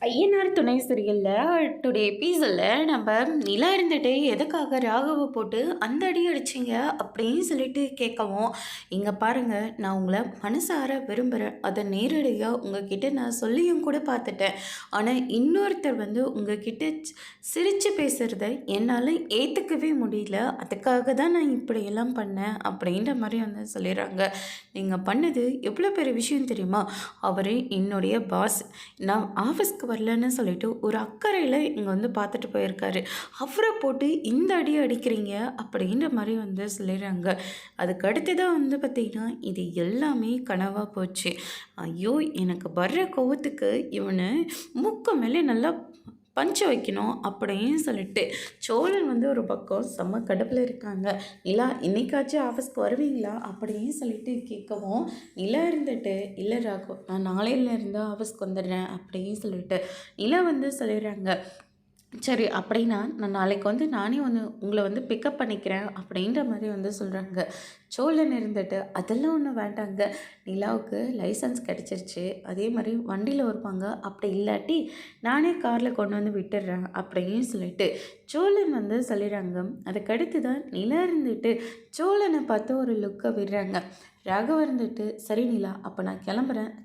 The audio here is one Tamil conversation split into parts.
ஐயனார் துணை சீரியலில் டுடே எபிசோடில் நம்ம நிலா இருந்துட்டு எதுக்காக ராகவை போட்டு அந்த அடி அடிச்சிங்க அப்படின்னு சொல்லிட்டு கேட்கவும், இங்கே பாருங்கள், நான் உங்களை மனசார விரும்புகிறேன், அதை நேரடியாக உங்ககிட்ட நான் சொல்லியும் கூட பார்த்துட்டேன். ஆனால் இன்னொருத்தர் வந்து உங்ககிட்ட சிரித்து பேசுகிறத என்னால் ஏற்றுக்கவே முடியல, அதுக்காக தான் நான் இப்படியெல்லாம் பண்ணேன் அப்படின்ற மாதிரி வந்து சொல்லிடுறாங்க. நீங்கள் பண்ணது எவ்வளோ பெரிய விஷயம் தெரியுமா? அவர் என்னுடைய பாஸ், நான் ஆஃபீஸ்க்கு வரலன்னு சொல்லிட்டு ஒரு அக்கறையில் இங்கே வந்து பார்த்துட்டு போயிருக்காரு. அவரை போட்டு இந்த அடி அடிக்கிறீங்க அப்படின்ற மாதிரி வந்து சொல்லிடுறாங்க. அதுக்கு அடுத்து தான் வந்து பார்த்திங்கன்னா இது எல்லாமே கனவாக போச்சு. ஐயோ, எனக்கு வர்ற கோவத்துக்கு இவனை மூக்கு மேலே நல்லா பஞ்சு வைக்கணும் அப்படின்னு சொல்லிட்டு சோழன் வந்து ஒரு பக்கம் செம்ம கடுப்பில் இருக்காங்க. நிலா, இன்னைக்காச்சும் ஆஃபீஸ்க்கு வருவீங்களா அப்படின்னு சொல்லிட்டு கேட்கவும், நிலா இருந்துட்டு, இல்லை ராகு, நான் நாளையிலேருந்து ஆஃபீஸ்க்கு வந்துடுறேன் அப்படின்னு சொல்லிட்டு நிலா வந்து சொல்லிடுறாங்க. சரி, அப்படின்னா நான் நாளைக்கு வந்து நானே வந்து உங்களை வந்து பிக்கப் பண்ணிக்கிறேன் அப்படின்ற மாதிரி வந்து சொல்கிறாங்க. சோழன் இருந்துட்டு, அதெல்லாம் ஒன்றும் வேண்டாங்க, நிலாவுக்கு லைசன்ஸ் கிடச்சிருச்சு, அதே மாதிரி வண்டியில் வருவாங்க, அப்படி இல்லாட்டி நானே காரில் கொண்டு வந்து விட்டுடுறேன் அப்படின்னு சொல்லிட்டு சோழன் வந்து சொல்லிடுறாங்க. அதுக்கடுத்து தான் நிலா இருந்துட்டு சோழனை பார்த்து ஒரு லுக்கை விடுறாங்க. ராகவ இருந்துட்டு, சரி நிலா, அப்போ நான்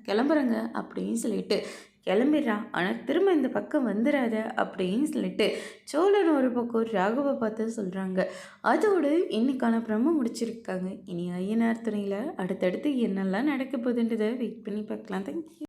கிளம்புறேங்க அப்படின்னு சொல்லிட்டு கிளம்பிடுறான். ஆனால் திரும்ப இந்த பக்கம் வந்துடாத அப்படின்னு சொல்லிட்டு சோழன் ஒரு பக்கம் ராகவை பார்த்து சொல்கிறாங்க. அதோடு இன்னைக்கான பிரம்ம முடிச்சிருக்காங்க. இனி ஐயனார் துணையில் அடுத்தடுத்து என்னெல்லாம் நடக்க போகுதுன்றதை வெயிட் பண்ணி பார்க்கலாம். தேங்க்யூ.